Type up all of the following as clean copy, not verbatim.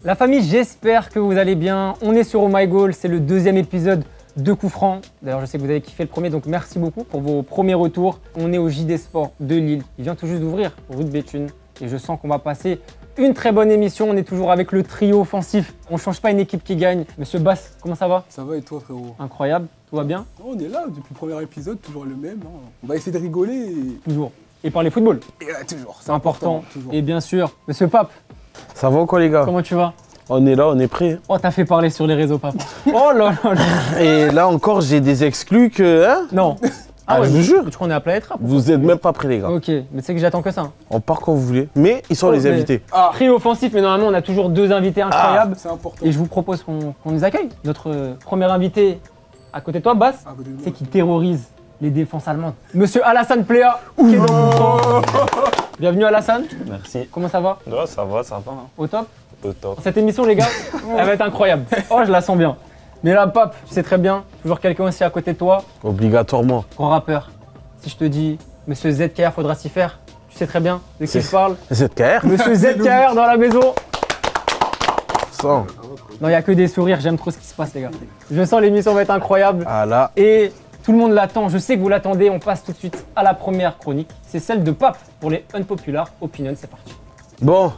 La famille, j'espère que vous allez bien. On est sur Oh My Goal, c'est le deuxième épisode de Coup Franc. D'ailleurs, je sais que vous avez kiffé le premier, donc merci beaucoup pour vos premiers retours. On est au JD Sport de Lille. Il vient tout juste d'ouvrir, rue de Béthune. Et je sens qu'on va passer une très bonne émission. On est toujours avec le trio offensif. On ne change pas une équipe qui gagne. Monsieur Bass, comment ça va? Ça va et toi, frérot? Incroyable, tout va bien? On est là depuis le premier épisode, toujours le même. On va essayer de rigoler. Toujours. Et parler football. Et toujours. C'est important. Toujours. Et bien sûr, Monsieur Pape, Ça va quoi les gars? comment tu vas? On est là, on est prêts. Oh, t'as fait parler sur les réseaux, Pape. Oh là là là. Et là encore, j'ai des exclus que... Hein, Non. Ah, je vous jure. Je crois qu'on est appelé à être là. vous êtes même pas prêts les gars. Ok, mais tu sais que j'attends que ça. On part quand vous voulez. Mais ils sont Oh, les mais- invités. Ah, Trio offensif, mais normalement on a toujours deux invités incroyables. c'est important. Et je vous propose qu'on nous accueille. Notre premier invité à côté de toi, Bass, À côté de moi. c'est qui terrorise les défenses allemandes. Monsieur Alassane Plea, qui est dans le camp. Bienvenue Alassane, Merci. comment ça va? Ouais, ça va, hein. Au top? Au top. Cette émission les gars, elle va être incroyable. Oh, je la sens bien. Mais là, Pape, tu sais très bien, toujours quelqu'un aussi à côté de toi, Obligatoirement. grand rappeur. Si je te dis, Monsieur ZKR, faudra s'y faire, tu sais très bien de qui je parle. ZKR. Monsieur ZKR dans la maison. Sans. Non, il n'y a que des sourires, j'aime trop ce qui se passe les gars. Je sens l'émission va être incroyable. Ah là. Et tout le monde l'attend, je sais que vous l'attendez, on passe tout de suite à la première chronique. C'est celle de Pape pour les Unpopular Opinions, c'est parti. Bon.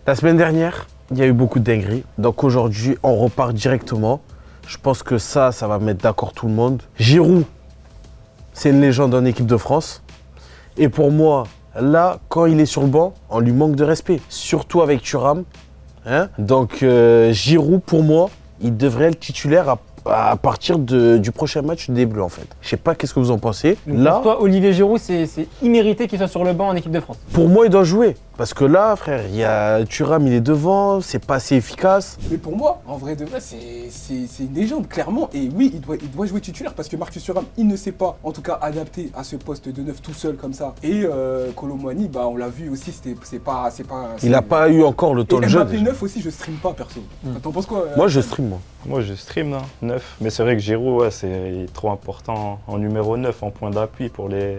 La semaine dernière, il y a eu beaucoup de dingueries. Donc aujourd'hui, on repart directement. Je pense que ça va mettre d'accord tout le monde. Giroud, c'est une légende en équipe de France. Et pour moi, là, quand il est sur le banc, on lui manque de respect. Surtout avec Thuram. Hein, donc Giroud, pour moi, il devrait être titulaire à partir du prochain match des Bleus en fait. Je sais pas qu'est-ce que vous en pensez. Donc Là, pour toi, Olivier Giroud, c'est immérité qu'il soit sur le banc en équipe de France. pour moi, il doit jouer. Parce que là, frère, il y a Thuram, il est devant, c'est pas assez efficace. Mais pour moi, en vrai de vrai, c'est une légende, clairement. Et oui, il doit jouer titulaire parce que Marcus Thuram, il ne s'est pas, en tout cas, adapté à ce poste de neuf tout seul comme ça. Et Kolo Muani, bah, on l'a vu aussi, c'est pas. Il a pas eu encore le temps Et de jeu. Mbappé 9 aussi, je stream pas perso. T'en penses quoi Moi, je stream, moi. Moi, je stream, hein, 9. Mais c'est vrai que Giroud, ouais, c'est trop important en numéro 9, en point d'appui pour les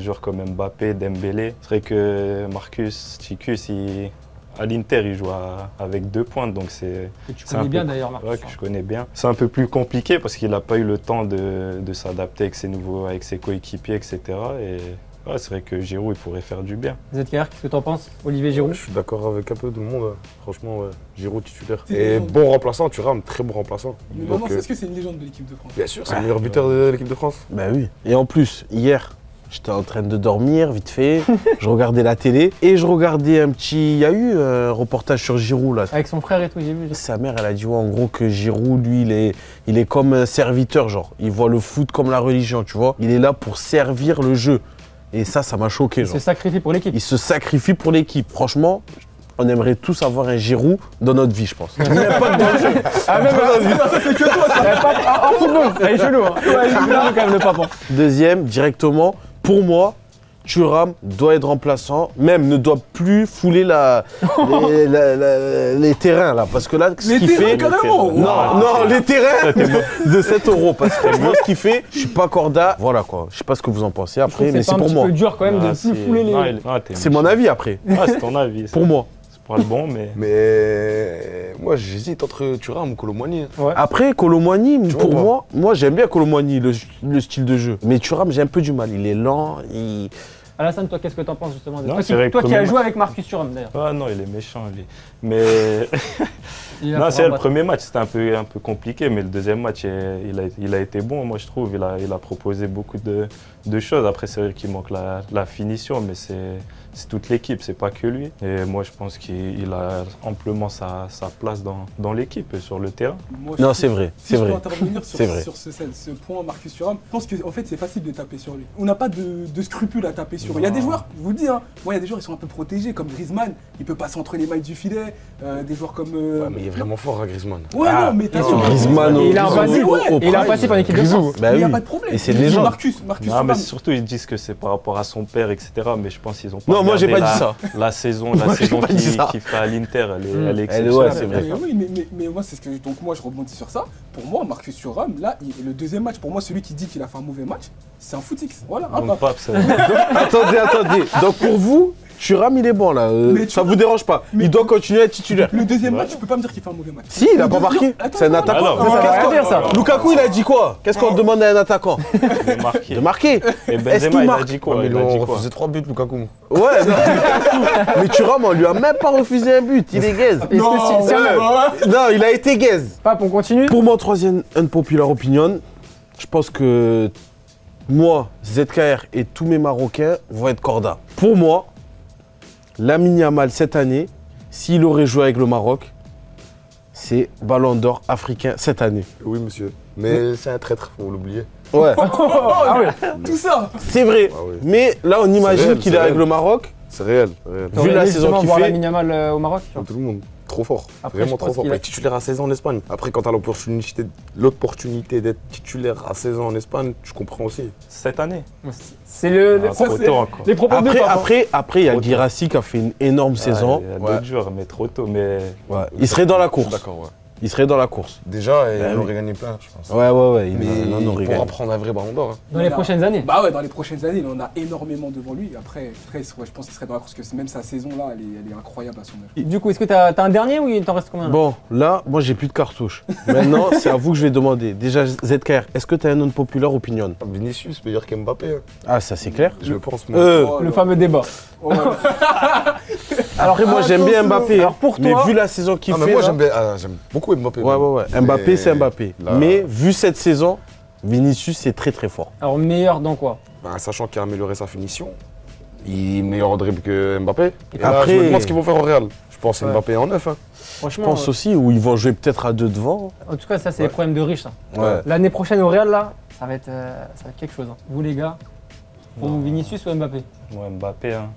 joueurs comme Mbappé, Dembélé. C'est vrai que Marcus Ticus, à l'Inter, il joue avec 2 pointes, donc c'est... Que tu C'est un connais bien peu- d'ailleurs, Marcus. Ouais, que je connais bien. C'est un peu plus compliqué parce qu'il n'a pas eu le temps de s'adapter avec ses coéquipiers, etc. Et ouais, c'est vrai que Giroud, il pourrait faire du bien. ZKR, qu'est-ce que t'en penses, Olivier Giroud? Je suis d'accord avec un peu tout le monde. Franchement, ouais. Giroud titulaire. C'est Et une bon remplaçant, Thuram, très bon remplaçant. Mais Donc, vraiment, est-ce que c'est une légende de l'équipe de France? bien sûr, c'est le meilleur buteur de l'équipe de France. Bah oui. Et en plus, hier, j'étais en train de dormir, vite fait. Je regardais la télé et je regardais un petit... Il y a eu un reportage sur Giroud, là. Avec son frère et tout, j'ai vu. Sa mère, elle a dit ouais, en gros que Giroud, lui, il est comme un serviteur, genre. Il voit le foot comme la religion, tu vois. Il est là pour servir le jeu. Et ça m'a choqué, Il genre. se sacrifie pour l'équipe. Il se sacrifie pour l'équipe. Franchement, on aimerait tous avoir un Giroud dans notre vie, je pense. Même pas dans le jeu. Ah, même ça fait que toi, ça. En football, il est chelou, hein. Ouais, il est chelou quand même le Pape. Deuxième, directement, pour moi, Thuram doit être remplaçant, même ne doit plus fouler les terrains là, parce que là, ce Les qu'il terrains, fait, carrément. non, les terrains de 7 euros, parce que moi, ce qu'il fait, je suis pas corda. Voilà quoi, je sais pas ce que vous en pensez Je trouve après, que mais c'est c'est pas un pour petit moi. peu dur quand même de plus fouler les... C'est mon avis après, C'est ton avis. pour moi. C'est pas le bon, mais... Mais moi, j'hésite entre Thuram ou Kolo Muani. Après, Kolo Muani, Tu pour vois moi j'aime bien Kolo Muani, le style de jeu. Mais Thuram, j'ai un peu du mal, il est lent, Alassane, toi, qu'est-ce que t'en penses justement de Non, toi, c'est vrai que toi qui as premier joué match- avec Marcus Thuram d'ailleurs. Ah non, il est méchant, lui. Mais... Il a Non, fait c'est le rabattre. premier match, c'était un peu compliqué, mais le deuxième match, il a été bon, moi je trouve. Il a proposé beaucoup de choses. Après, c'est vrai qu'il manque la finition, mais c'est toute l'équipe, c'est pas que lui. Et moi, je pense qu'il a amplement sa place dans l'équipe et sur le terrain. Moi, je Non, trouve- c'est vrai, Si c'est je peux vrai. intervenir C'est vrai. sur ce point, Marcus Thuram, je pense qu'en fait c'est facile de taper sur lui. On n'a pas de scrupules à taper sur lui. Il y a des joueurs, je vous le dis, hein, moi il y a des joueurs qui sont un peu protégés, comme Griezmann, il peut passer entre les mailles du filet, des joueurs comme... Ouais, mais il est vraiment fort, hein, Griezmann. Ouais, non, mais t'as sûr. Griezmann, Et il a un passif, au il a un prime. passif en équipe de Grisou, France. bah il n'y a oui. pas de problème. Et c'est Je une dis légende. Marcus Non, Thuram. mais surtout, ils disent que c'est par rapport à son père, etc. Mais je pense qu'ils ont pas Non, moi, j'ai regardé pas dit ça. La saison, Moi, j'ai pas dit ça. qu'il fait à l'Inter, elle est Elle est- exceptionnelle. ouais, c'est vrai. Oui, mais moi, c'est ce que. Donc, moi, je rebondis sur ça. Pour moi, Marcus Thuram, là, le deuxième match, pour moi, celui qui dit qu'il a fait un mauvais match, c'est un footix. Voilà, un Mon Pape. Pape, ça- Attendez. Donc pour vous, Thuram, il est bon là. Mais Ça tu- vous dérange pas. mais- Il doit continuer à être titulaire. Le deuxième Ouais. match, tu peux pas me dire qu'il fait un mauvais match. Si, il a pas marqué. Attends, C'est un attends, attaquant. attends, Ça veut rien dire, ça. Lukaku, il a dit quoi? Qu'est-ce qu'on demande à un attaquant? De marquer. De marquer. Et Est-ce qu'il Benzema, il a marque? dit quoi? mais Il ils a ont dit quoi? refusé 3 buts, Lukaku. Ouais, non. Mais Thuram, on lui a même pas refusé un but. Il est gaze. Est-ce que si on- Non, il a été gaze. Pape, on continue? Pour mon troisième unpopular opinion, je pense que moi, ZKR et tous mes Marocains vont être corda. Pour moi, Lamine Yamal cette année, s'il aurait joué avec le Maroc, c'est Ballon d'Or africain cette année. Oui, monsieur. Mais c'est un traître, faut l'oublier. Ouais, Ah ouais. Tout ça. c'est vrai. Ah oui. Mais là, on imagine réel, qu'il c'est est avec réel. le Maroc. C'est réel, réel. Vu la saison qu'il voir fait. Lamine Yamal au Maroc. tu vois. Tout le monde, trop fort. Après, Vraiment je trop pense fort. qu'il Pour a- être titulaire à 16 ans en Espagne. Après, quand tu as l'opportunité d'être titulaire à 16 ans en Espagne, je comprends aussi. Cette année. C'est le. Ah, trop tôt encore. Les propos de Pape. Après, il y a Trop tôt. Guirassy qui a fait une énorme saison. Il y a d'autres joueurs, mais trop tôt. Mais Ouais. Il serait dans la Je suis course. d'accord, ouais. Il serait dans la course. Déjà, et Ben on oui. aurait gagné plein, je pense. Ouais. Mais il en il aurait pourra gagné. prendre un vrai ballon d'or. hein. Dans les prochaines années. Bah ouais, dans les prochaines années, il en a énormément devant lui. Après ouais, je pense qu'il serait dans la course, parce que même sa saison là, elle est incroyable à son âge. Du coup, est-ce que t'as un dernier ou il t'en reste combien là? Bon, là, moi, j'ai plus de cartouches. Maintenant, c'est à vous que je vais demander. Déjà, ZKR, est-ce que tu as un unpopular opinion? Vinicius meilleur qu'Mbappé, hein. Ah, ça, c'est clair. Je pense. Moi. Oh Le là. fameux débat. Oh là. Alors, moi, j'aime bien attention. Mbappé. Alors, pour mais toi- vu la saison qu'il Non, mais fait. moi là- j'aime beaucoup Mbappé. Ouais. Mbappé, Mais c'est Mbappé. là- Mais vu cette saison, Vinicius, c'est très très fort. Alors, meilleur dans quoi? Bah, sachant qu'il a amélioré sa finition, il est meilleur en dribble que Mbappé. Et là, Après- je me demande ce qu'ils vont faire au Real. Je pense Ouais. Mbappé en 9. Hein. Je Franchement, pense aussi où ils vont jouer peut-être à deux devant. en tout cas, ça, c'est les problèmes de riches. Ça. Ouais. L'année prochaine au Real, là, ça va être quelque chose. Hein. Vous, les gars, pour vous, Vinicius ou Mbappé? ouais, Mbappé, hein.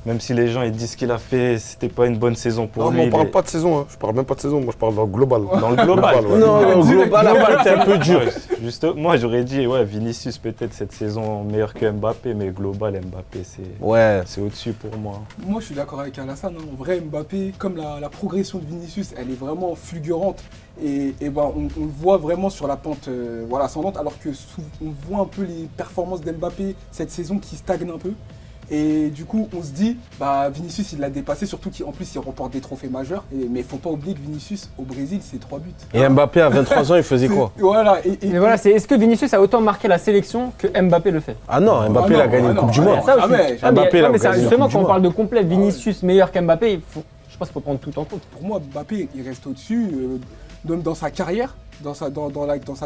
Même si les gens ils disent qu'il a fait, c'était pas une bonne saison pour Non, lui. mais on parle il est- pas de saison. Hein. Je parle même pas de saison. Moi, je parle dans le global. Dans le global. ouais. Non, le global, la balle était un peu dur. Ouais, juste, moi j'aurais dit ouais, Vinicius peut-être cette saison meilleur que Mbappé, mais global Mbappé Ouais. c'est au-dessus pour moi. Moi, je suis d'accord avec Alassane. Hein. En vrai, Mbappé, comme la progression de Vinicius, elle est vraiment fulgurante. Et ben, on le voit vraiment sur la pente voilà, ascendante, alors que on voit un peu les performances d'Mbappé cette saison qui stagnent un peu. Et du coup, on se dit, bah, Vinicius, il l'a dépassé, surtout qu'en plus, il remporte des trophées majeurs. Mais il faut pas oublier que Vinicius, au Brésil, c'est 3 buts. Et Mbappé, à 23 ans, il faisait quoi? Voilà. Mais voilà, est-ce que Vinicius a autant marqué la sélection que Mbappé le fait? Ah non, Mbappé, Ah il a non, gagné ah une non, Coupe du ah Monde. non. Ça aussi. Jamais. Ah, mais, Mbappé, il a ouais, mais ça, gagné la justement, Coupe du quand on Monde. parle de complet, Vinicius meilleur qu'Mbappé, je pense qu'il faut prendre tout en compte. Pour moi, Mbappé, il reste au-dessus, même dans sa carrière. Dans sa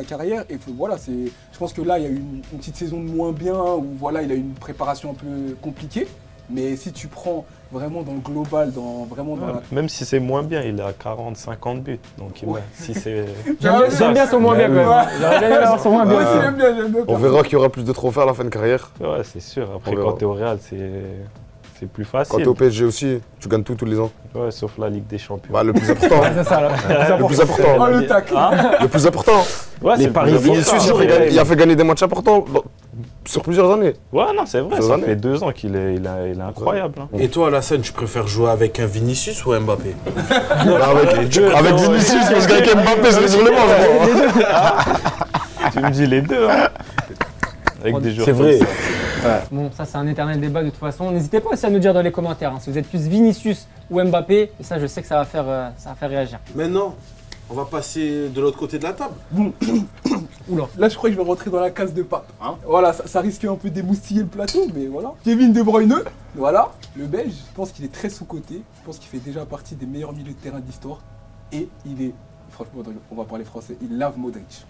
carrière, et voilà, je pense que là il y a eu une petite saison de moins bien, où voilà, il a eu une préparation un peu compliquée, mais si tu prends vraiment dans le global, vraiment dans la... Même si c'est moins bien, il est à 40-50 buts. Donc Ouais. si c'est. J'aime bien son moins bien quand même. Ouais. J'aurais bien aimé avoir son moins bien Ouais, aussi. j'aime bien, j'aime bien. On verra qu'il y aura plus de trophées à la fin de carrière. Ouais, c'est sûr. Après, On verra. quand t'es au Real, c'est plus Quand facile. t'es au PSG aussi, tu gagnes tous les ans. Ouais, sauf la Ligue des Champions. Bah, le plus important. Ouais, c'est ça, là. le plus important. Oh, le tacle. Hein Le plus important. Ouais, Les c'est le paris plus Vinicius, important. Il a fait gagner des matchs importants sur plusieurs années. Ouais, non, c'est vrai. Ces Ça années. fait 2 ans qu'il est incroyable. hein. Et toi, Alassane, tu préfères jouer avec un Vinicius ou un Mbappé? Avec Vinicius, parce qu'avec Mbappé, c'est sur les manches. Tu me dis les deux. Hein. Avec des joueurs C'est vrai. comme ça. Bon, ça c'est un éternel débat de toute façon. N'hésitez pas aussi à nous dire dans les commentaires hein, si vous êtes plus Vinicius ou Mbappé. Et ça, je sais que ça va faire réagir. Maintenant, on va passer de l'autre côté de la table. Oula. Là, je crois que je vais rentrer dans la case de Pape. Hein. Voilà, ça risque un peu d'émoustiller le plateau, mais voilà. Kevin De Bruyne, voilà, le Belge, je pense qu'il est très sous-coté. Je pense qu'il fait déjà partie des meilleurs milieux de terrain de l'histoire. Et il est, franchement, on va parler français, il lave Modric.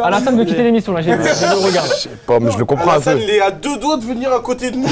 Alassane veut quitter l'émission là, j'ai vu le regard. Je sais pas, mais je le comprends un Alassane, peu. il est à 2 doigts de venir à côté de nous.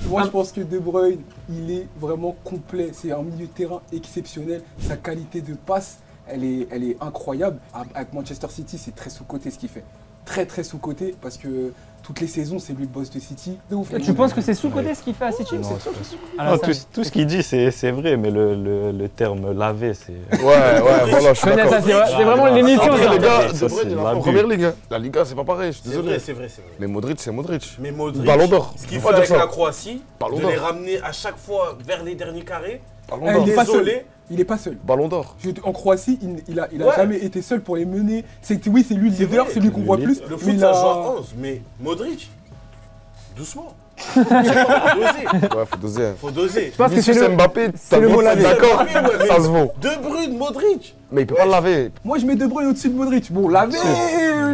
Moi, je pense que De Bruyne, il est vraiment complet. C'est un milieu de terrain exceptionnel. Sa qualité de passe, elle est incroyable. Avec Manchester City, c'est très sous-coté ce qu'il fait. Très, très sous-coté parce que toutes les saisons, c'est lui le boss de City. De ouf. Tu penses que c'est sous-côté ce qu'il fait à City? Non, c'est pas sûr. Non, Alassane. tout ce qu'il dit, c'est vrai, mais le terme laver, c'est. Ouais, voilà, je suis Connais d'accord. ça, c'est vraiment l'émission. Après, ça. les gars, Ça, De Bruyne, c'est il est la en bulle. première ligue. Hein. La Liga, c'est pas pareil, je suis C'est désolé. vrai, c'est vrai, c'est vrai. Mais Modric, c'est Modric. Mais Modric, Ballon d'or. ce qu'il On faut va dire avec ça. la Croatie, Ballon de d'or. les ramener à chaque fois vers les derniers carrés. Ballon Eh, d'or. il est pas seul. Désolé. Il est pas seul. Ballon d'or. En Croatie, il a Ouais. jamais été seul pour les mener. Oui, c'est lui le C'est leader, vrai. c'est lui qu'on voit plus. Le mais foot, il ça a- joue à 11, mais Modric, doucement. Faut doser. Ouais, faut doser. Hein. Faut doser. Je pense que c'est Vinicius le... Mbappé, c'est le mot laver. d'accord, ça se vaut. De Bruyne, Modric. Mais il peut pas le laver. Moi, je mets De Bruyne au-dessus de Modric. Bon, laver,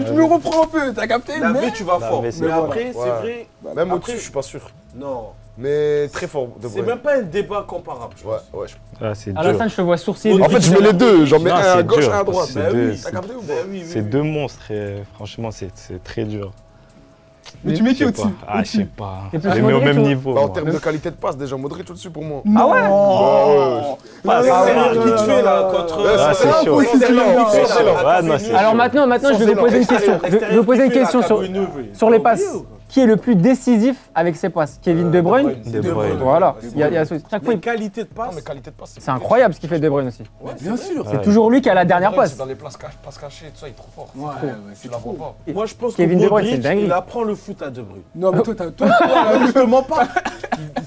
je me reprends un peu, t'as capté? Lavé, mais- tu vas fort. Lavé, Mais c'est après, fort. c'est Ouais. vrai. Même Après- au-dessus, je suis pas sûr. Non. Mais très fort, De C'est Bruyne. même pas un débat comparable, je Ouais, pense. ouais. Ah, c'est dur. Alassane, je te vois sourciller. En En depuis fait, je tout à mets les l'heure. deux. J'en mets Non, un à c'est gauche et dur. un à droite. C'est Bah deux, oui, c'est- t'as capté ou pas C'est deux monstres et franchement, c'est très dur. Mais tu mets Je qui sais au-dessus? pas. Ah, je sais pas. Et Je plus les mets au Modric même ou- niveau. Bah, en moi. termes de qualité de passe, déjà Modric au-dessus pour moi. Ah ouais Pas Non, l'extérieur non, qui te non, fait là non, contre. Ouais, Ah, c'est chaud. L'extérieur qui te fait, C'est là, long. à Ouais, non, c'est Cavani. Alors maintenant, je vais vous poser une question. Je vais vous poser une question sur les passes. Qui est le plus décisif avec ses passes? Kevin De Bruyne? De Bruyne. Voilà. Il y a chaque fois, Les qualités de passe. Non, mais qualité de passe, c'est incroyable ce qu'il fait De Bruyne aussi. Bien sûr. C'est toujours lui qui a la dernière passe. Dans les passes cachées, tout ça, il est trop fort. Ouais, Tu la vois pas. Moi, je pense que Kevin De Bruyne, c'est Modric, une dinguerie. il apprend le foot à De Bruyne. Non, mais toi, Je te mens pas.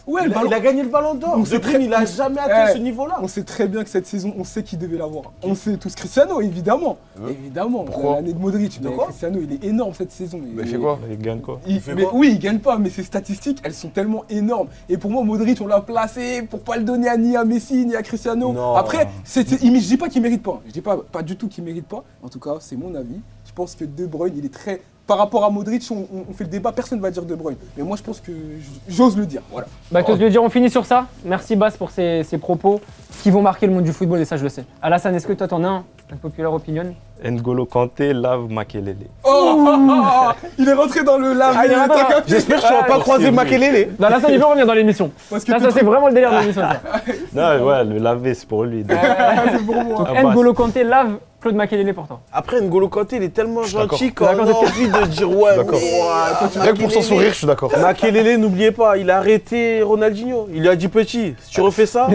Ouais, le Il ballon. a gagné le ballon d'or. On De sait Bruyne, il a jamais atteint Eh. ce niveau-là. On sait très bien que cette saison, on sait qui devait l'avoir. On sait tous. Cristiano, évidemment. Évidemment. Pourquoi L'année de Modric. De Mais quoi Cristiano, il est énorme cette saison. Mais il fait quoi? Il gagne quoi? fait Mais quoi oui, il gagne pas, mais ses statistiques, elles sont tellement énormes. Et pour moi, Modric, on l'a placé pour pas le donner ni à Messi ni à Cristiano. Non. Après, je dis pas qu'il mérite pas. Je dis pas du tout qu'il mérite pas. En tout cas, c'est mon avis. Je pense que De Bruyne, il est très. Par rapport à Modric, on fait le débat, personne ne va dire De Bruyne. Mais moi, je pense que j'ose le dire. Voilà. Bah, t'oses le dire, on finit sur ça. Merci Bas pour ces propos qui vont marquer le monde du football et ça, je le sais. Alassane, est-ce que toi, t'en as un populaire opinion? N'Golo Kanté lave Makelele. Oh il est rentré dans le lave. t'as capté J'espère que tu vas pas croiser Makelele. Non, Alassane, il veut revenir dans l'émission. Parce que Là, ça, c'est vraiment le délire de l'émission. ça. Non, ouais, le laver, c'est pour lui. c'est pour moi. Donc, Ah, bah, N'Golo Kanté lave Claude Makelele pour toi. Après, N'Golo Kanté, il est tellement gentil qu'on a D'accord, envie de dire ouais. D'accord. ouais, Rien que pour son sourire, je suis d'accord. Makelele, n'oubliez pas, il a arrêté Ronaldinho. Il lui a dit petit, si tu refais ça.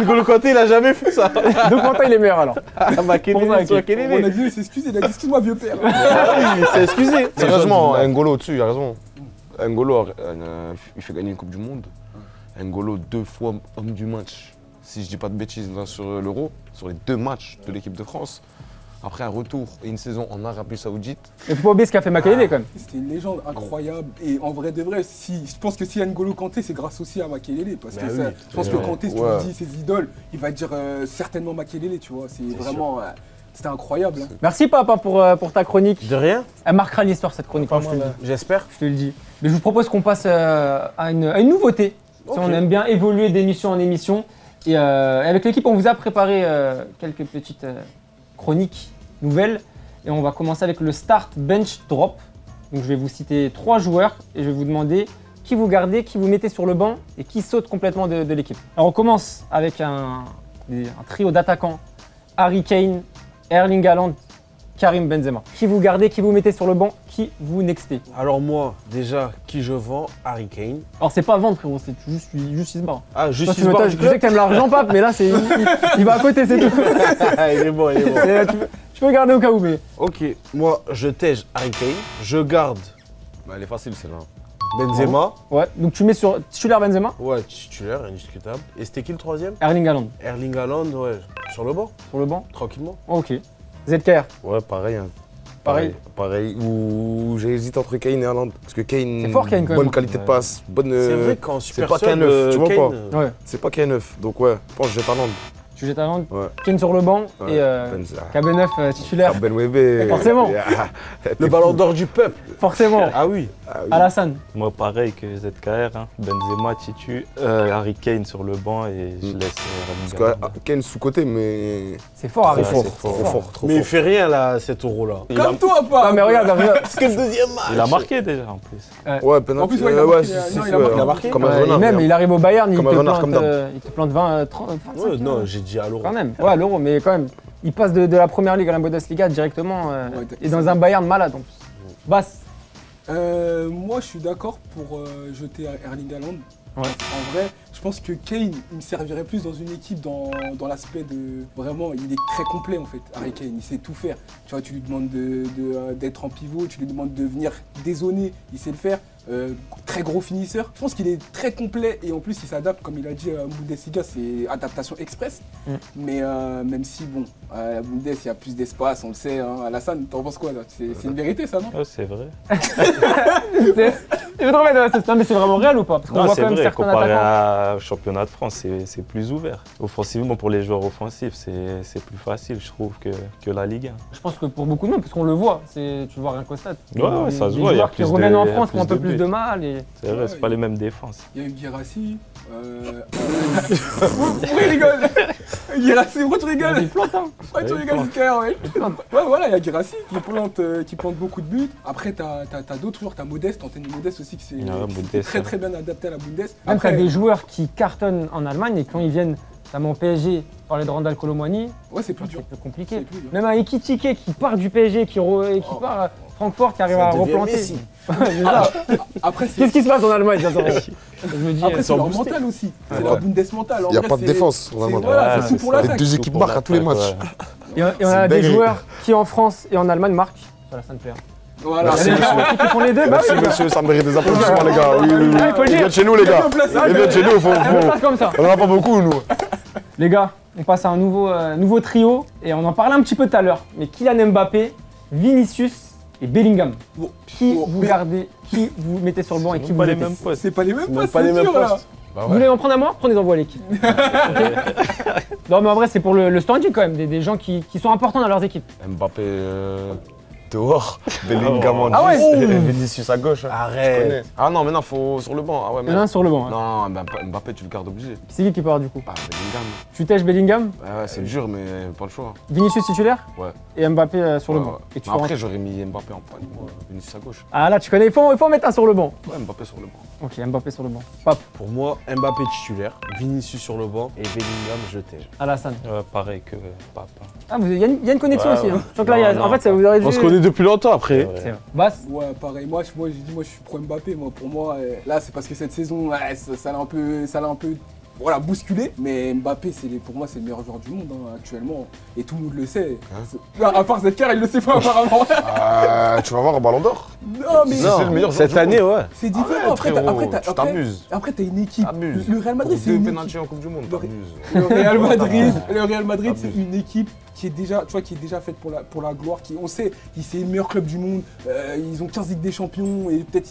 N'Golo Kanté, il a jamais fait ça. Donc, Quentin, il est meilleur alors. Makelele, Pour ça, c'est ok. Makelele. Ronaldinho, il s'est excusé. Il a dit excuse-moi, vieux père. Ah oui, il s'est excusé. Sérieusement, N'Golo au-dessus, il a raison. N'Golo, il fait gagner une Coupe du Monde. N'Golo, 2 fois homme du match. Si je dis pas de bêtises, là, sur l'Euro, sur les 2 matchs de l'équipe de France. Après un retour et une saison en Arabie Saoudite. Mais faut pas oublier ce qu'a fait Makelele quand même. C'était une légende incroyable et en vrai de vrai, je pense que si N'Golo Kanté, c'est grâce aussi à Makelele parce que Bah ça, oui, je pense que ouais. Kanté, si tu Ouais. lui dis ses idoles, il va dire certainement Makelele, tu vois. C'est vraiment, c'était incroyable. Hein. Merci Papa pour ta chronique. De rien. Elle marquera l'histoire cette chronique, moi, je te le dis. J'espère. Je te le dis. Mais je vous propose qu'on passe à une nouveauté. Ok. Si on aime bien évoluer d'émission en émission. Et avec l'équipe, on vous a préparé quelques petites chroniques nouvelles. Et on va commencer avec le Start Bench Drop. Donc je vais vous citer 3 joueurs et je vais vous demander qui vous gardez, qui vous mettez sur le banc et qui saute complètement de l'équipe. Alors on commence avec un trio d'attaquants. Harry Kane, Erling Haaland, Karim Benzema. Qui vous gardez, qui vous mettez sur le banc, qui vous nextez. Alors moi, déjà, qui je vends, Harry Kane. Alors c'est pas vendre frérot, c'est juste il se barre. Ah, Toi, juste tu me tâches, je sais que t'aimes l'argent, pape, mais là, il va à côté, c'est tout. il est bon, il est bon. Tu peux garder au cas où, mais. Ok, moi, je tège Harry Kane. Je garde Bah, elle est facile celle-là. Benzema. Ouais, donc tu mets sur titulaire Benzema, Ouais, titulaire, indiscutable. Et c'était qui le troisième? Erling Haaland Erling Haaland, ouais. Sur le banc, sur le banc. tranquillement. Ok. ZKR, Ouais, pareil. Hein. Pareil. Pareil. Ou j'hésite entre Kane et Haaland. Parce que Kane, C'est fort, Kane, quand bonne même. qualité de passe. Bonne, C'est vrai qu'en super pas sub, qu'un neuf, tu vois Kane, pas. ouais. C'est pas Kane neuf. Donc ouais, je pense que je jette Haaland. Tu jettes Haaland, Ouais. Kane sur le banc Ouais. et Benzema. KB9 titulaire. Ben Webe. Forcément. Le ballon d'or du peuple. Forcément. Ah oui. Alassane, Moi, pareil que ZKR, hein. Benzema, Titu, Harry Kane sur le banc et je laisse Parce Erling que Haaland. Kane sous-côté, mais c'est fort, Harry. trop fort, c'est trop fort. fort, trop Mais il fort. fait rien là, cet euro-là. Comme toi, pas. Ah, mais regarde, C'est que le deuxième match. Il a marqué déjà en plus. Ouais, penalty. En plus, ouais, il a marqué, si, non, si, il a ouais, marqué. Il a marqué. Comme un ouais, et renard. même il arrive au Bayern, il Comme te, un renard, plante, comme d'hab. il te plante 20, 30, 25. Ouais, non, j'ai dit à l'euro. Quand même. Ouais, à l'euro, mais quand même. Il passe de la première ligue à la Bundesliga directement Ouais, et dans un Bayern malade en plus. Basse. Moi, je suis d'accord pour jeter Erling Haaland. Ouais. En vrai, je pense que Kane, il me servirait plus dans une équipe dans l'aspect de... Vraiment, il est très complet en fait, Harry Kane, il sait tout faire. Tu vois, tu lui demandes d'être en pivot, tu lui demandes de venir dézonner, il sait le faire. très gros finisseur. Je pense qu'il est très complet et en plus il s'adapte, comme il a dit, Bundesliga, c'est adaptation express. Mais même si, bon, à la Bundes, il y a plus d'espace, on le sait. Hein. Alassane, t'en penses quoi là? C'est une vérité ça, non? Ouais, c'est vrai. Je veux te remettre, non, mais c'est vraiment réel ou pas? Parce qu'on Non, voit c'est quand même vrai, certains comparé attaquants. au championnat de France, c'est plus ouvert. Offensivement, pour les joueurs offensifs, c'est plus facile, je trouve, que la Ligue 1. Je pense que pour beaucoup de monde, parce qu'on le voit, tu le vois rien qu'au stade. Ouais, ça se Les voit, il y a joueurs qui plus de- reviennent en il y a France plus ont un peu de plus buts. de mal. Et... C'est vrai, c'est pas les mêmes défenses. Il y a eu Guirassy. Pourquoi il rigole? Guirassy, pourquoi tu rigoles? Il plante, hein. Ouais, tu rigoles, Zika, ouais. Ouais, voilà, il y a Guirassy qui plante beaucoup de buts. Après, t'as d'autres joueurs, t'as Modeste, Anthony Modeste aussi, qui s'est Modeste, très ouais. très bien adapté à la Bundes. Même t'as Après, des joueurs qui cartonnent en Allemagne et quand ils viennent, notamment au PSG, parler de Randal Kolo Muani, ouais, c'est plus c'est dur. plus compliqué. C'est plus dur. Même un Ekitike qui part du PSG, qui part à Francfort, qui arrive à replanter. Messi. Ouais, c'est ça. Après, c'est Qu'est-ce qui se passe en Allemagne de toute façon? Je me dis, après, c'est sont leur boostés. mental aussi. C'est Ouais. leur Bundes mental. En Il n'y a vrai, pas de c'est- défense, c'est- vraiment. Voilà, Ouais, c'est tout pour ça. l'attaque. Les deux équipes marquent à tous les matchs. il y en c'est a des dingue. joueurs qui en France et en Allemagne marquent sur la Sainte-Pierre. Voilà. Merci, Il y a des monsieur. joueurs qui font les deux, bah oui, Merci les gars. monsieur, ça mérite des applaudissements les gars. Oui, oui, oui. Ah, il faut le Ils dire. viennent chez nous les gars. Bien placé. Ils viennent chez nous, On passe comme ça. on en a pas beaucoup nous. Les gars, on passe à un nouveau trio et on en parlait un petit peu tout à l'heure. Mais Kylian Mbappé, Vinicius et Bellingham. Bon. Qui Bon, vous mais- gardez, qui vous mettez sur le banc et qui C'est vous pas les mettez mêmes postes. C'est pas les mêmes Même postes, pas les c'est mêmes sûr, là. postes. Vous voulez en prendre à moi? Prenez-en à l'équipe. Ok. Non mais en vrai c'est pour le standing quand même, des gens qui sont importants dans leurs équipes. Mbappé dehors, Bellingham en 10 Ah ouais. et Vinicius à gauche. hein. Je Arrête. connais. Ah non, mais non, faut sur le banc. Ah ouais, Il mais y en a un sur le banc. Hein. non, Mbappé, tu le gardes obligé. C'est qui part du coup? Ah, Bellingham. Tu tèches Bellingham, Ouais, c'est dur, mais pas le choix. Vinicius titulaire Ouais. et Mbappé sur le Ouais, banc. ouais. Et tu Mais fais après, j'aurais mis Mbappé en pointe, moi, Vinicius à gauche. Ah là tu connais, il faut en mettre un sur le banc. Ouais, Mbappé sur le banc. Ok, Mbappé sur le banc. Pape, Pour moi, Mbappé titulaire, Vinicius sur le banc et Bellingham je tège. Alassane. Ouais, pareil que Papa. Ah, il y a une connexion Ouais, aussi. ouais. Hein. Je crois que là, il y a- Non, en fait, ça vous aurait dû. On se connaît depuis longtemps après. C'est vrai. Basse. Ouais, pareil. Moi, je suis pro Mbappé. Moi, pour moi, là, c'est parce que cette saison, ouais, ça l'a un peu, voilà, bousculé. Mais Mbappé, pour moi, c'est le meilleur joueur du monde hein, actuellement. Et tout le monde le sait. À part Zedker, il le sait pas apparemment. Tu vas voir un ballon d'or. Non, mais Non, c'est le meilleur Cette joueur du année, ouais. c'est différent. Arrête, frérot, tu après, t'amuses. t'as une équipe. T'amuses. Le Real Madrid, c'est Deux une pénaltys équipe. en Coupe du Monde, Le- t'amuses. Le Real Madrid, c'est Abuse. une équipe qui est déjà, tu vois, qui est déjà faite pour la gloire. On sait, c'est le meilleur club du monde. Ils ont 15 Ligues des Champions et peut-être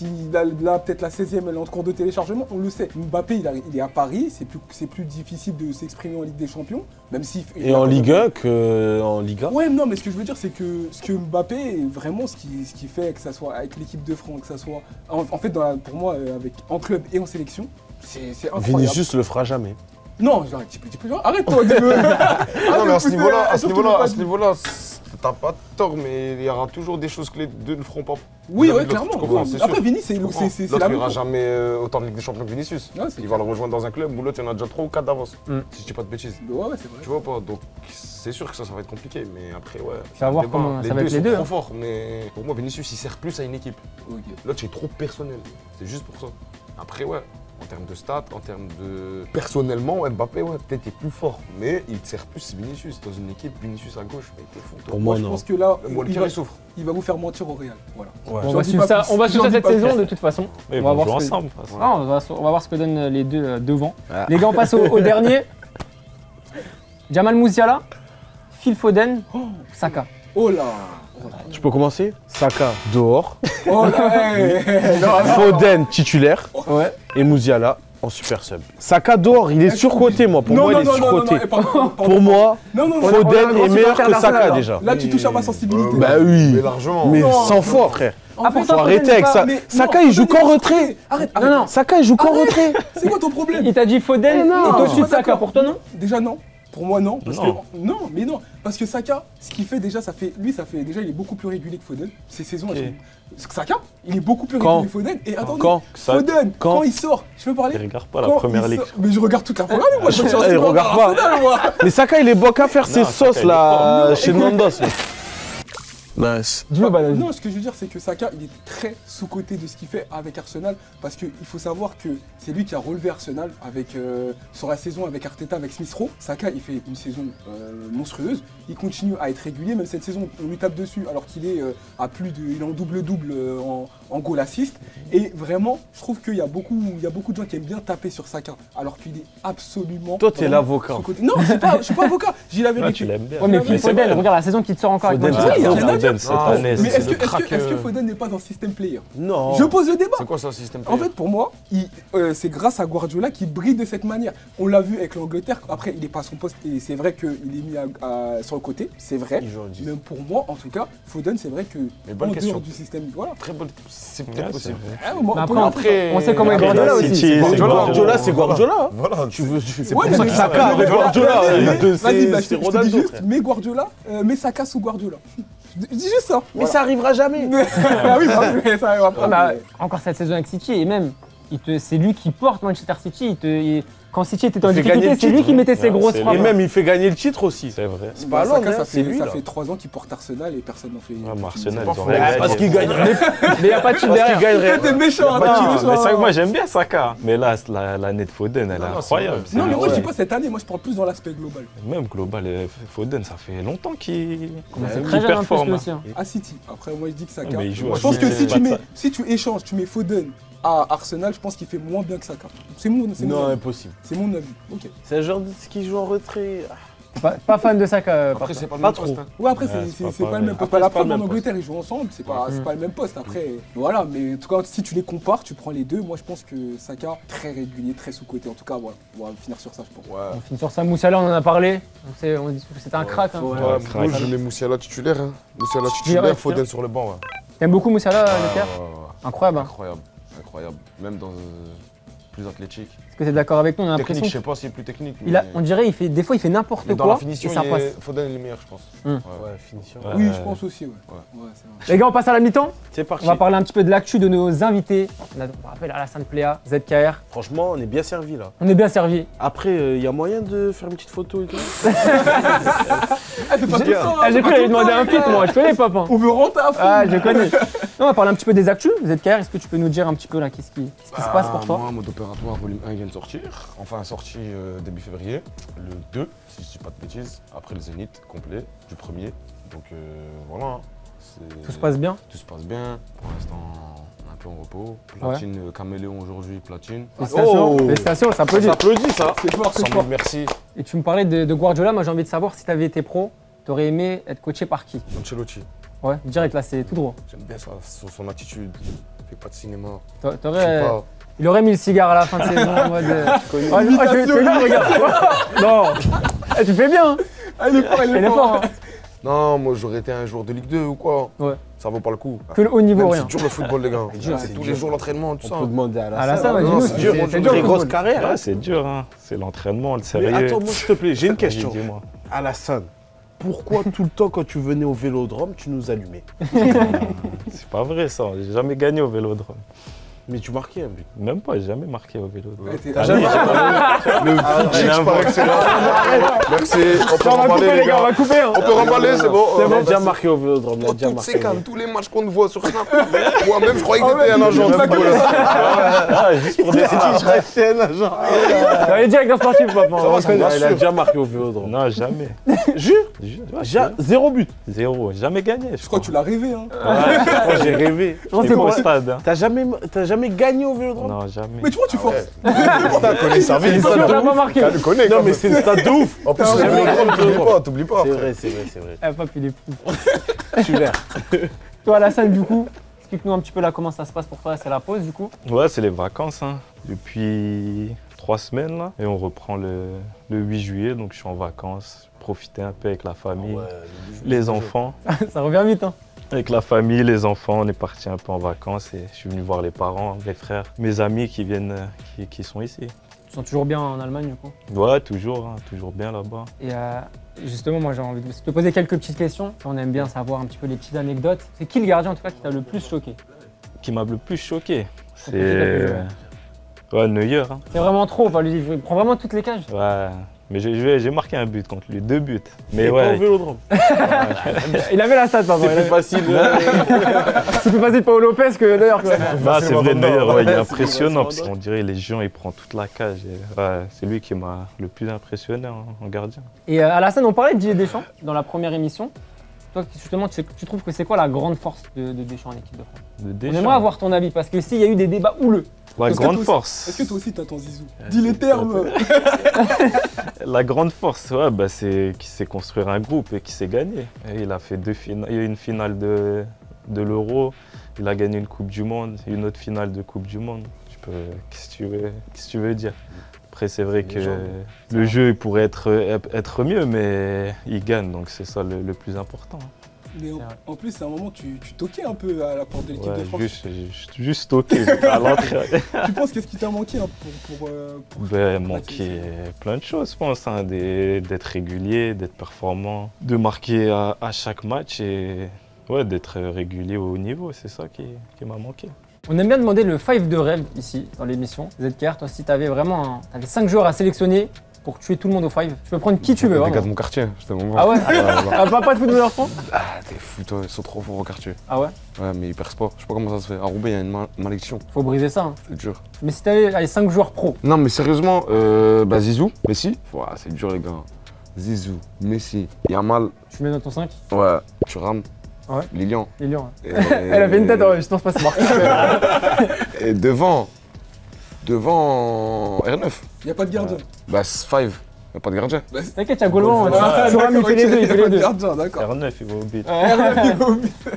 peut-être la 16e, elle est en cours de téléchargement. On le sait. Mbappé, il est à Paris. C'est plus difficile de s'exprimer en Ligue des Champions, même si. Et en Ligue 1 qu'en Liga. Ouais, non, mais ce que je veux dire, c'est que Mbappé, vraiment, ce qui fait que ça soit avec l'équipe de France, que ça soit. En fait, pour moi, en club et en sélection, c'est incroyable. Vinicius le fera jamais. Non, tu peux arrête-toi de me. Non, mais à ce niveau-là, Surtout à ce niveau-là, t'as pas tort, mais il y aura toujours des choses que les deux ne feront pas. Oui, Vis-à-vis ouais, de l'autre, clairement. tu comprends, Oui. c'est Après, sûr. Vini, c'est L'autre, la il même n'aura chose. jamais autant de Ligue des Champions que Vinicius. Ouais, c'est Il va le rejoindre dans un club où l'autre, il y en a déjà 3 ou 4 d'avance. Mm. Si je dis pas de bêtises. Ouais, c'est vrai. Tu vois pas, donc c'est sûr que ça va être compliqué, mais après, ouais. Ça va voir débat. comment ça va deux être les sont deux, trop hein. forts, mais pour moi, Vinicius, il sert plus à une équipe. Ok. L'autre, c'est trop personnel. C'est juste pour ça. Après, ouais, en termes de stats, en termes de. Personnellement, Mbappé, ouais, peut-être est plus fort, mais il sert plus Vinicius. Dans une équipe, Vinicius à gauche, mais t'es fou. toi. Pour moi, Je non. pense que là, Même Walker, il souffre. il va vous faire mentir au Real. Voilà. Ouais. On J'en va dis suivre pas ça, plus. on va suivre J'en ça dis cette pas saison plus. de toute façon. Ils On va vont voir jouer ce que- ensemble. de toute façon. Ah, on va voir ce que donnent les deux devant. Ah. Les gars, on passe au dernier. Jamal Musiala, Phil Foden, Saka. Oh là. Je peux commencer? Saka dehors, Oh là. Non, Foden titulaire Ouais. et Musiala en super sub. Saka dehors, il est surcoté moi. Pour moi, il est surcoté. Pour moi, Non, non, non. Foden on a est meilleur supporter que Saka d'Arsenal, là. déjà. Là, tu touches à ma sensibilité. Bah oui. Mais largement. Mais Non, 100 fois, frère. En fait, Faut Foden arrêter n'est avec pas- ça. mais Saka, non, il joue Foden, qu'en il est retrait. surcoté. Arrête, Non, non. Saka, il joue qu'en Arrête. retrait. C'est quoi ton problème? Il t'a dit Foden non. est au-dessus de Je suis pas Saka. d'accord. Pour toi, non? Déjà non. Pour moi non, parce Non. que non, mais non, parce que Saka, ce qu'il fait déjà, déjà, il est beaucoup plus régulier que Foden. Ces saisons, Ok. elles sont- Saka, il est beaucoup plus Quand régulier que Foden. Et attendez, Quand Ça- Foden, quand quand il sort, je peux parler? Il regarde pas la Quand première il ligue. sort- Mais je regarde toute la première ligue, moi. Je suis un Eh, supporter regarde pas. d'Arsenal, moi. Mais Saka, il est bon qu'à faire ses Non, Saka, sauces il est là fort. chez Non, Nandos. là. Nice. Dis-le, Badawi. Non, ce que je veux dire, c'est que Saka, il est très sous-coté de ce qu'il fait avec Arsenal, parce qu'il faut savoir que c'est lui qui a relevé Arsenal avec, sur la saison avec Arteta, avec Smith Rowe. Saka, il fait une saison monstrueuse, il continue à être régulier, même cette saison, on lui tape dessus, alors qu'il est il est en double-double en goal assist. Et vraiment, je trouve qu'il y a beaucoup de gens qui aiment bien taper sur Saka, alors qu'il est absolument... Toi, t'es vraiment l'avocat. sous-coté. Non, je suis pas avocat, j'ai la Ah, vérité. tu l'aimes bien. Ouais, mais Mais Phil c'est Foden, vrai. regarde la saison qui te sort encore Foden, avec il y a Manchester. rien à Foden, dire. cette Ah, année, Mais c'est est-ce le que crack. Foden n'est pas un système player? Non. Je pose le débat. C'est quoi ça, système En fait, pour moi, c'est grâce à Guardiola qu'il brille de cette manière. On l'a vu avec l'Angleterre. Après, il n'est pas à son poste et c'est vrai qu'il est mis sur le côté. C'est vrai. Il joue en 10. Mais pour moi, en tout cas, Foden, c'est vrai que Mais bonne en question. dehors du système, voilà. Très bonne. C'est Ouais, peut-être c'est possible. vrai. Ah, moi, Mais pour moi, après, on sait comment est Après, Guardiola la aussi. City, C'est c'est Guardiola, c'est Guardiola. hein. Voilà. Tu veux, c'est Ouais, pour ça mais que Saka avec Guardiola. Vas-y, C'est bah, je te dis Ronaldo. juste, mais Guardiola, mais Saka sous Guardiola. Je dis juste ça. Mais ça arrivera jamais. Ah oui, bah, mais ça arrivera Ouais, pas. bah, encore cette saison avec City, et même, c'est lui qui porte Manchester City. Quand City était en Il fait gagner difficulté, le c'est lui titre. qui mettait ses Ouais, grosses c'est frappes. Et même, il fait gagner le titre aussi. C'est vrai. C'est pas Saka, Hollande, ça hein, c'est lui. ça là. fait 3 ans qu'il porte Arsenal et personne n'en fait. Ouais, mais Arsenal, C'est pas ils ont faux. rien gagné. Parce qu'il gagnerait. Mais il n'y a pas de chute Parce qu'il derrière. gagnerait. T'es méchant, Non, t'es mais méchant. c'est vrai que moi j'aime bien Saka. Mais là, l'année de Foden, elle est non, incroyable. c'est Non, mais moi je Ouais. dis pas cette année, moi je parle plus dans l'aspect global. Même global, Foden, ça fait longtemps qu'il C'est qu'il très jeune en plus performe. lui aussi. hein. À City. Après, moi je dis que Saka. Ouais, mais il joue Moi, à je pense que City, si tu échanges, tu mets Foden à Arsenal, je pense qu'il fait moins bien que Saka. C'est mon Non, avis. impossible. C'est mon avis. Ok. C'est un genre de qui joue en retrait. Pas fan de Saka. par Après, contre. c'est pas le Pas même trop. poste, hein. Ouais, après, Ouais, c'est c'est pas pas le même pareil. poste. Après, La c'est pas le preuve, en même Angleterre, ils jouent ensemble, c'est pas le même poste. Après, voilà, mais en tout cas, si tu les compares, tu prends les deux. Moi, je pense que Saka, très régulier, très sous-côté. En tout cas, voilà, on va finir sur ça, je pense. Ouais. On finit sur ça. Moussala, on en a parlé. On dit que c'était un crack. hein. Ouais. Ouais, crack. moi je mets Moussiala titulaire. Hein. Moussiala Direct, titulaire, Foden sur le banc. Ouais. T'aimes beaucoup Moussala, Ouais, Leclerc ouais, ouais. Incroyable. hein. Incroyable. Incroyable. Même dans plus athlétique. Est-ce que t'es d'accord avec nous? On a Technique, l'impression je sais pas s'il est plus technique. on dirait des fois il fait n'importe mais dans quoi la finition, et ça passe. Foden est le meilleur, je pense. Hum. Ouais. Ouais, finition. Ouais. Oui, je pense aussi, ouais. Ouais. Ouais, c'est vrai. Les gars, on passe à la mi-temps. C'est parti. On va parler un petit peu de l'actu de nos invités. On rappelle Alassane Pléa, ZKR. Franchement, on est bien servi là. On est bien servi. Après, il y a moyen de faire une petite photo et tout. Ah, c'est pas tout le temps, hein, J'ai c'est cru pas qu'il allait tout le demander temps, un les fit, gars. moi. Je connais Papin. On veut rentrer à fond. Ah, je connais. Non, on va parler un petit peu des actus. ZKR, est-ce que tu peux nous dire un petit peu là qu'est-ce qui se passe pour toi? Moi, mode opératoire volume 1 vient de sortir. Enfin, sorti début février. Le 2, si je dis pas de bêtises. Après le Zénith complet du premier. Donc voilà. hein. Tout se passe bien. Tout se passe bien. Pour l'instant, on est un peu en repos. Platine, Caméléon aujourd'hui, platine. Félicitations. Oh. Félicitations, ça peut Ça dire. applaudit ça. C'est fort, 100 c'est 000 fort. merci. Et tu me parlais de Guardiola. Moi, j'ai envie de savoir si tu avais été pro, t'aurais aimé être coaché par qui? Ancelotti. Ouais, direct là, c'est tout droit. J'aime bien ça, son attitude. Il fait pas de cinéma. T'a- Je sais T'aurais. pas. Il aurait mis le cigare à la fin de saison en mode. Connu. Ouais, je vais te dire, regarde. Non. Eh, tu fais bien. Hein. Ah, il est fort, il Il est est fort. fort. Hein. Non, moi j'aurais été un joueur de Ligue 2 ou quoi. Ouais. Ça vaut pas le coup. Que le haut niveau, Même rien. c'est dur le football, les gars. dur, C'est c'est tous dur. les jours l'entraînement, tout On ça. peut demander à Alassane, Alassane. dis-nous, c'est dur, c'est Très dur. le grosse football. carrière. Ouais, c'est dur, hein. C'est l'entraînement, le Mais sérieux. attends, moi s'il te plaît, j'ai une Vas-y, question. dis-moi. Alassane, pourquoi tout le temps quand tu venais au Vélodrome, tu nous allumais? C'est pas vrai ça, j'ai jamais gagné au Vélodrome. Mais tu marquais un but. Même pas, j'ai jamais marqué au Vélodrome. Ouais, t'es- T'as jamais Le Fidjix par excellence. Merci. On peut On va couper, remballer, les les gars, on gars. va couper. Hein. On peut remballer, c'est bon. On a déjà marqué au Vélodrome. On a Pour déjà toutes marqué. ces cannes, tous les matchs qu'on te voit sur Snap. Moi-même, je croyais que t'étais un mais agent de tu l'as football. Ah, juste pour des C'est un agent. Allez, directeur sportif, papa. Ça va, ça me Il a rassure. déjà marqué au Vélodrome. Non, jamais. Jure? Ouais, Zéro but. Zéro, jamais gagné. Je crois que tu l'as rêvé, hein. Moi j'ai rêvé. J'étais c'est pas au pour- stade. Hein. T'as jamais gagné au Vélodrome? Non, jamais. Mais tu vois, tu forces. Putain, connais ça C'est vite. le Tu stade l'as de pas ouf. marqué. Le connais, Non quand mais même. c'est le stade de ouf. En plus, T'as c'est jamais Vélodrome, gagné. t'oublies pas. C'est frère. vrai, c'est vrai, c'est vrai. Eh, Pap, il est fou. Super. Toi, Alassane, du coup, explique-nous un petit peu là comment ça se passe pour toi. C'est la pause, du coup. Ouais, c'est les vacances. Hein. Depuis 3 semaines là. Et on reprend le 8 juillet, donc je suis en vacances. Profiter un peu avec la famille, les enfants. Ça revient vite. Hein. Avec la famille, les enfants, on est parti un peu en vacances et je suis venu voir les parents, mes frères, mes amis qui viennent, qui sont ici. Tu sens toujours bien en Allemagne, du coup. Ouais, toujours, hein, toujours bien là-bas. Et justement, moi, j'ai envie de te poser quelques petites questions. On aime bien savoir un petit peu les petites anecdotes. C'est qui le gardien, en tout cas, qui t'a le plus choqué? Qui m'a le plus choqué, Quand tu as pu c'est jouer. ouais, Neuer. Hein. C'est vraiment trop. Enfin, lui, il prend vraiment toutes les cages. Ouais. Mais j'ai marqué un but contre lui, 2 buts. Mais Et pas ouais, au Vélodrome. Il avait la stat, pardon. C'est plus facile. C'est plus facile Paul Lopez que d'ailleurs. bah, c'est vrai, d'ailleurs, ouais, il est Ouais, impressionnant. c'est Parce qu'on dirait les gens, il prend toute la cage. Et, ouais, c'est lui qui m'a le plus impressionné en gardien. Et Alassane, on parlait de Didier Deschamps dans la première émission. Toi, justement, tu trouves que c'est quoi la grande force de Deschamps en équipe de France? De On Deschamps. aimerait avoir ton avis parce que s'il y a eu des débats houleux. La Est-ce que grande toi aussi- force. Est-ce que toi aussi t'as ton zizou? Ouais, Dis les c'est termes. La grande force, ouais, bah, c'est qu'il sait construire un groupe et qu'il sait gagner. Et il a fait il y a eu une finale de l'Euro, il a gagné une Coupe du Monde, une autre finale de Coupe du Monde. Qu'est-ce que tu veux dire? Après, c'est vrai que le jeu il pourrait être mieux, mais il gagne, donc c'est ça le plus important. Mais vrai. en plus, c'est un moment, tu toquais un peu à la porte de l'équipe Ouais, de France. juste toqué à l'entrée. Tu penses qu'est-ce qui t'a manqué hein, pour Ben, manquer plein de choses, je pense, hein, d'être régulier, d'être performant, de marquer à chaque match et ouais, d'être régulier au haut niveau, c'est ça qui m'a manqué. On aime bien demander le 5 de rêve ici dans l'émission. ZKR, toi, si t'avais vraiment t'avais 5 joueurs à sélectionner pour tuer tout le monde au 5, tu peux prendre qui tu veux. Les gars Vraiment. de mon quartier, j'étais mon Ah ouais voilà. Ah, pas de footballeur pro? Ah, t'es fou, toi, ils sont trop forts au quartier. Ah ouais? Ouais, mais ils percent pas. Je sais pas comment ça se fait. À Roubaix, il y a une malédiction. Faut briser ça. Hein. C'est dur. Mais si t'avais 5 joueurs pro, Non, mais sérieusement, bah Zizou, Messi. Ouah, c'est dur, les gars. Zizou, Messi, Yamal. tu mets dans ton 5? Ouais, Thuram. Ouais. Lilian. Lilian. Et- Elle avait une tête, ouais, je pense pas c'est marqué. Et devant R9. Il n'y a pas de gardien. Bah, 5. Y'a pas de gardien. T'inquiète, il y a Goulon. Ah, Thuram, il fait les deux, il fait les deux. Gardien, d'accord. R9, il va au but.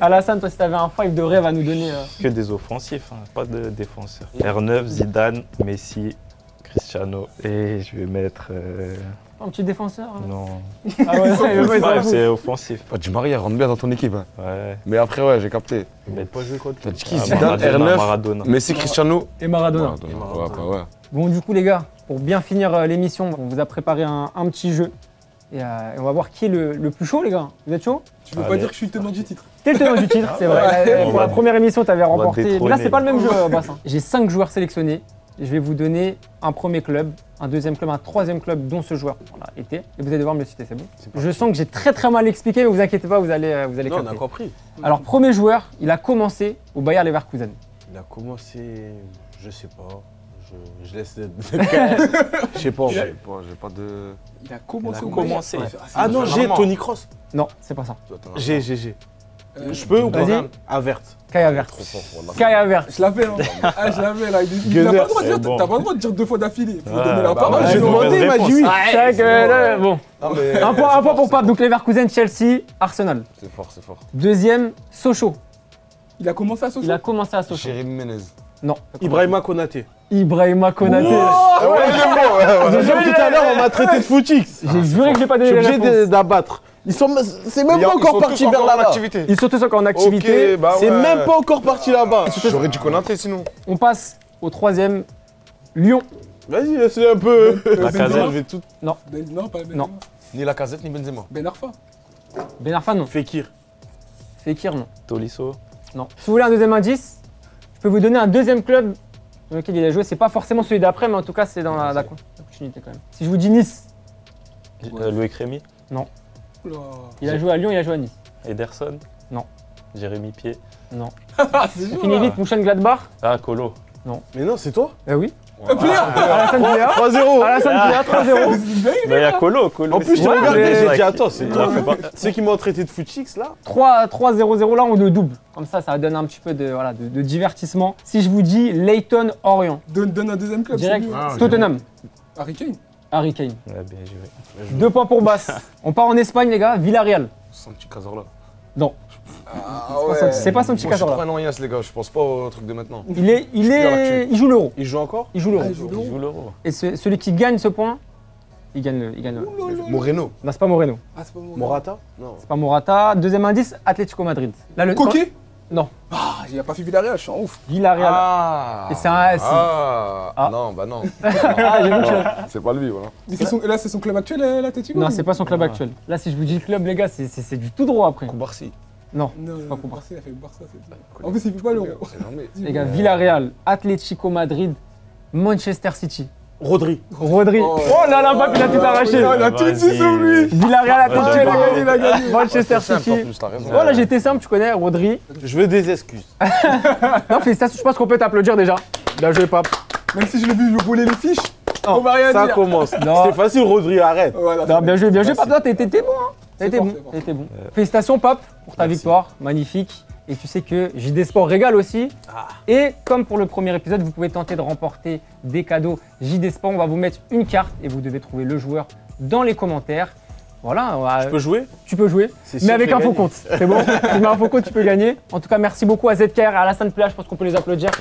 Alassane, toi, si t'avais un 5 de rêve à nous donner. Que des offensifs, hein, pas de défenseurs. R9, Zidane, Messi, Cristiano. Et je vais mettre. Un petit défenseur. Hein. Non. Ah ouais, ça, il veut pas être Ouais, un fou. c'est offensif. Bah, Di Maria rentre bien dans ton équipe. Hein. Ouais. Mais après, ouais, j'ai capté. Mais Pas joué contre T'as dit qui Ah, Zidane, Maradona, R9, Maradona. Messi, Cristiano. Et Maradona. Ouais, bah ouais. Bon, du coup, les gars, pour bien finir l'émission, on vous a préparé un petit jeu. Et on va voir qui est le plus chaud, les gars. Vous êtes chaud? Tu veux pas Allez. dire que je suis le tenant du titre? T'es le tenant du titre, c'est vrai. Ouais. Pour la première émission, t'avais va remporté. Mais là, détrôner. c'est pas le même jeu, Bassin. J'ai 5 joueurs sélectionnés. Je vais vous donner un premier club, un deuxième club, un troisième club dont ce joueur a été. Et vous allez devoir me le citer, c'est bon? Je sens que j'ai très mal expliqué, mais vous inquiétez pas, vous allez Non, on capter. a compris. Alors, premier joueur, il a commencé au Bayer Leverkusen. Il a commencé, je sais pas. Je laisse. Je sais pas. J'ai pas de. Il a commencé. Il a au commencé. Bayern. Ah non, j'ai Tony Cross. Non, c'est pas ça. J'ai. Je peux ou pas? Vas-y. Avert. Kai Havertz. Trop fort pour la. Kai Havertz. Je l'avais, hein. Ah, je l'avais là. Il Gunners, n'a pas le droit de dire, c'est bon. t'as pas le droit de dire 2 fois d'affilée. Faut Ah, donner la bah parole. ouais, J'ai non, demandé, il m'a dit oui. C'est vrai que là, bon. Non, mais- Un point pour Pape. Donc Leverkusen, Chelsea, Arsenal. C'est fort, c'est fort. Deuxième, Sochaux. Il a commencé à Il Sochaux. a commencé à Sochaux. Jérémy Menez. Non. Ibrahima Konaté. Ibrahima Konaté. Ah ouais, il est bon, ouais, ouais. J'ai dit tout à l'heure, on m'a traité de footix. J'ai juré que je l'ai pas Je donné suis les obligé réponses. d'abattre. C'est même pas encore parti vers là-bas. Ils sont tous encore en activité. Ok, bah C'est ouais. même pas encore parti là-bas. J'aurais dû Konaté sinon. On passe au troisième, Lyon. Vas-y, laisse-le un peu. La casette. Je vais tout. Non, pas Ben. Non. Ni Lacazette ni Benzema. Ben Arfa. Ben Arfa, non. Fekir. Fekir, non. Tolisso. Non. Si vous voulez un deuxième indice, je peux vous donner un deuxième club dans lequel il a joué. C'est pas forcément celui d'après, mais en tout cas, c'est dans la continuité quand même. Si je vous dis Nice, Loïc Rémy. Oula. il a joué à Lyon, il a joué à Nice. Ederson. Non. Jérémy Pied. Non. Ah, c'est On chaud, finit là. vite, Mönchengladbach. Ah, Colo. Mais non, c'est toi. Eh oui. Player. Alassane Pléa. 3-0. Alassane Pléa, 3-0. Mais il y a Colo. En plus, je te Ouais, regarde mais- et j'ai dit, attends, c'est toi. Ouais, faut pas- Ceux qui m'ont traité de footix là. 3-0-0, là on le double. Comme ça donne un petit peu de divertissement. Si je vous dis Leyton Orient, Donne un deuxième club. direct, c'est mieux. Ah, ok. Tottenham, Harry Kane. Harry Kane. Ouais, bien joué. 2 points pour Bass. On part en Espagne les gars, Villarreal. Santi Cazorla. Non, Ah c'est pas Santi Moi, je suis Cazorla. trop un noyasse, les gars. Je pense pas au truc de maintenant. Il joue l'euro. Il joue encore. Il joue l'euro. Ah, il joue Il joue l'Euro. Et celui qui gagne ce point, il gagne le. Moreno. Non, c'est pas Moreno. Ah, c'est pas moi. Morata. Non. C'est pas Morata. Deuxième indice, Atlético Madrid. Là, le Coquet. Non, Ah, il a pas fait Villarreal, je suis en ouf. Villarreal. Ah. Et c'est un- Ah. Non, bah non. Ah, j'ai vu que- C'est pas lui, voilà. Mais là, c'est son club actuel, l'Atletico. Non, c'est pas son club actuel. Là, si je vous dis le club, les gars, c'est du tout droit après. Koubarsi. Non, Non, pas non, pour Barça, il a fait Barça. c'est tout. En plus, il fait pas l'euro. C'est jamais. les gars, Villarreal, Atlético Madrid, Manchester City. Rodri. Rodri. Oh là là, Pape, il a tout arraché. On a tout dit sur lui. Villarreal a Ah, il a gagné, il a gagné. Manchester C'est simple, en City. plus, t'as raison. Voilà, j'étais simple, tu connais, Rodri. Je veux des excuses. Non, félicitations, je pense qu'on peut t'applaudir déjà. Bien joué, Pape. Même si je l'ai vu voler les fiches, Non, on va rien Ça dire. commence. Non. C'était facile, Rodri, arrête. Voilà, Non, bien joué, Facile. Pape. Non, t'étais bon, hein. T'étais fort, bon, c'est fort. t'étais bon. Félicitations, Pape, pour ta Merci. victoire. Magnifique. Et tu sais que JD Sport régale aussi. Et comme pour le premier épisode, vous pouvez tenter de remporter des cadeaux JD Sport. On va vous mettre une carte et vous devez trouver le joueur dans les commentaires. Voilà, Je peux jouer? tu peux jouer, C'est sûr mais avec que je un vais faux gagner. compte. C'est bon? Tu mets un faux compte, tu peux gagner. En tout cas, merci beaucoup à ZKR et à Alassane Plage. Je pense qu'on peut les applaudir.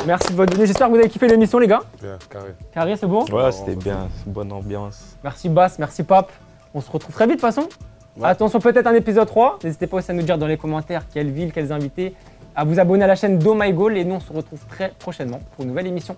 Merci de votre venue. J'espère que vous avez kiffé l'émission, les gars. Bien, carré. Carré, c'est bon? Ouais, c'était bien, bonne ambiance. Merci Bass, merci Pape. On se retrouve très vite de toute façon. Ouais. Attention, peut-être un épisode 3. N'hésitez pas aussi à nous dire dans les commentaires quelle ville, quels invités, à vous abonner à la chaîne d'O My Goal et nous on se retrouve très prochainement pour une nouvelle émission.